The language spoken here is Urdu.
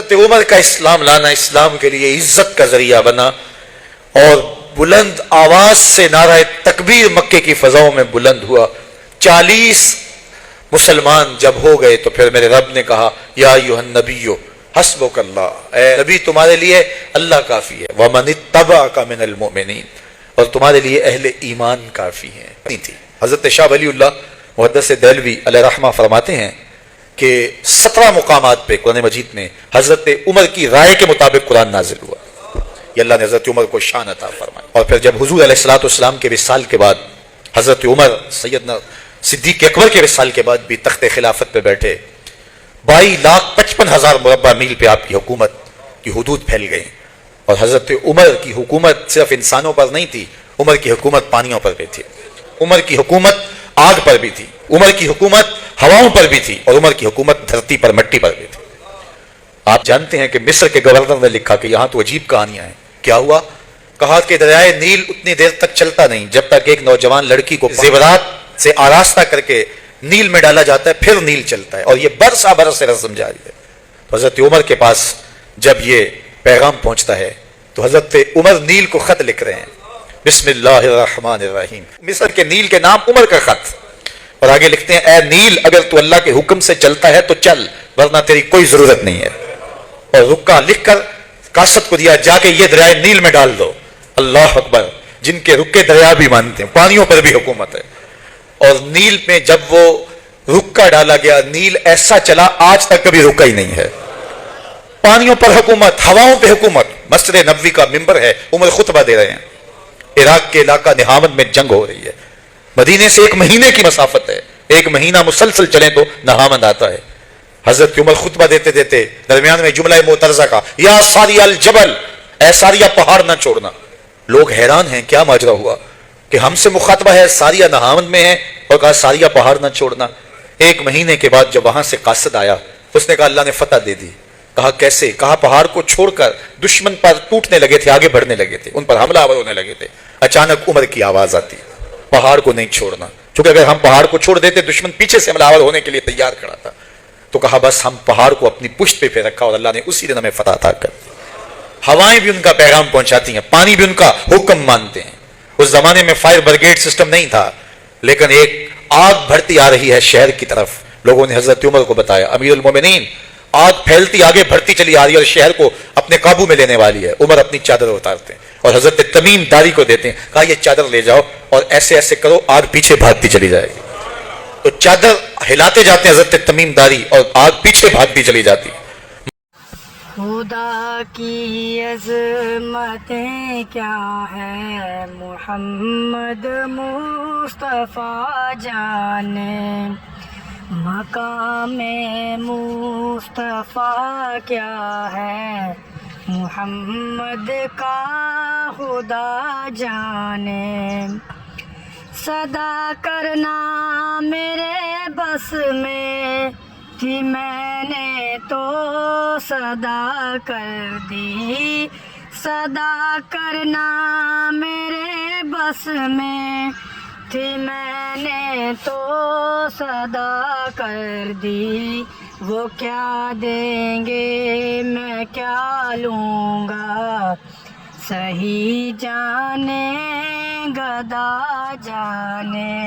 حضرت عمر کا اسلام لانا اسلام کے لیے عزت کا ذریعہ بنا، اور بلند آواز سے نعرہ تکبیر مکے کی فضاؤں میں بلند ہوا۔ 40 مسلمان جب ہو گئے تو پھر میرے رب نے کہا یا ایھا النبی حسبک اللہ، اے نبی تمہارے لیے اللہ کافی ہے، ومن اتبعک من المؤمنین، اور تمہارے لیے اہل ایمان کافی ہیں۔ حضرت شاہ ولی اللہ محدث دہلوی علیہ رحمہ فرماتے ہیں کہ 17 مقامات پہ قرآن مجید میں حضرت عمر کی رائے کے مطابق قرآن نازل ہوا۔ یہ اللہ نے حضرت عمر کو شان عطا فرمائی۔ اور پھر جب حضور علیہ الصلوۃ والسلام کے وصال کے بعد حضرت عمر سیدنا صدیق اکبر کے وصال کے بعد بھی تخت خلافت پہ بیٹھے، 22,55,000 مربع میل پہ آپ کی حکومت کی حدود پھیل گئی، اور حضرت عمر کی حکومت صرف انسانوں پر نہیں تھی، عمر کی حکومت پانیوں پر بھی تھی، عمر کی حکومت آگ پر بھی تھی، عمر کی حکومت ہواؤں پر بھی تھی، اور عمر کی حکومت دھرتی پر مٹی پر بھی تھی۔ آپ جانتے ہیں کہ مصر کے گورنر نے لکھا کہ یہاں تو عجیب کہانیاں ہیں۔ کیا ہوا؟ کہا کہ دریائے نیل اتنی دیر تک چلتا نہیں جب تک ایک نوجوان لڑکی کو زیورات سے آراستہ کر کے نیل میں ڈالا جاتا ہے، پھر نیل چلتا ہے، اور یہ برسا برس سے رسم جاری ہے۔ تو حضرت عمر کے پاس جب یہ پیغام پہنچتا ہے تو حضرت عمر نیل کو خط لکھ رہے ہیں، بسم اللہ الرحمن الرحیم، مصر کے نیل کے نام عمر کا خط، اور آگے لکھتے ہیں اے نیل اگر تو اللہ کے حکم سے چلتا ہے تو چل، ورنہ تیری کوئی ضرورت نہیں ہے۔ اور رکا لکھ کر کاشت کو دیا، جا کے یہ دریائے نیل میں ڈال دو۔ اللہ اکبر، جن کے رکے دریا بھی مانتے ہیں، پانیوں پر بھی حکومت ہے۔ اور نیل میں جب وہ رکا ڈالا گیا، نیل ایسا چلا آج تک کبھی رکا ہی نہیں ہے۔ پانیوں پر حکومت، ہواؤں پہ حکومت۔ مسجد نبوی کا ممبر ہے، عمر خطبہ دے رہے ہیں، عراق کے علاقہ نہامند میں جنگ ہو رہی ہے، مدینے سے 1 مہینے کی مسافت ہے، 1 مہینہ مسلسل چلیں تو نہامند آتا ہے۔ حضرت عمر خطبہ دیتے دیتے درمیان میں جملہ معترضہ کا، یا ساری الجبل، اے ساریہ پہاڑ نہ چھوڑنا۔ لوگ حیران ہیں کیا ماجرا ہوا کہ ہم سے مخاطبہ ہے، ساریہ نہامند میں ہے، اور کہا ساریہ پہاڑ نہ چھوڑنا۔ 1 مہینے کے بعد جب وہاں سے قاصد آیا، اس نے کہا اللہ نے فتح دے دی۔ کہا کیسے؟ کہا پہاڑ کو چھوڑ کر دشمن پر ٹوٹنے لگے تھے، آگے بڑھنے لگے تھے، ان پر حملہ آور ہونے لگے تھے۔ اچانک عمر کی آواز آتی، پہاڑ کو نہیں چھوڑنا، چونکہ اگر ہم پہاڑ کو چھوڑ دیتے دشمن پیچھے سے حملہ آور ہونے کے لیے تیار کھڑا تھا۔ تو کہا بس ہم پہاڑ کو اپنی پشت پہ رکھا، اور اللہ نے اسی دن ہمیں فتح عطا کر دی۔ ہوائیں بھی ان کا پیغام پہنچاتی ہیں، پانی بھی ان کا حکم مانتے ہیں۔ اس زمانے میں فائر بریگیڈ سسٹم نہیں تھا، لیکن ایک آگ بڑھتی آ رہی ہے شہر کی طرف، لوگوں نے حضرت عمر کو بتایا، امیر المومنین آگ پھیلتی آگے بڑھتی چلی آ رہی ہے اور شہر کو اپنے قابو میں لینے والی ہے۔ عمر اپنی چادر اتارتے ہیں اور حضرت تمیم داری کو دیتے ہیں، کہا یہ چادر لے جاؤ اور ایسے ایسے کرو، آگ پیچھے بھاگتی چلی جائے گی۔ تو چادر ہلاتے جاتے ہیں حضرت تمیم داری، اور آگ پیچھے بھاگتی چلی جاتی۔ خدا کی عظمتیں کیا ہے محمد مصطفیٰ جانے، مقام مصطفیٰ کیا ہے محمد کا خدا جانے۔ صدا کرنا میرے بس میں تھی، میں نے تو صدا کر دی، صدا کرنا میرے بس میں تھی، میں نے تو صدا کر دی۔ وہ کیا دیں گے میں کیا لوں گا، صحیح جانے گدا جانے۔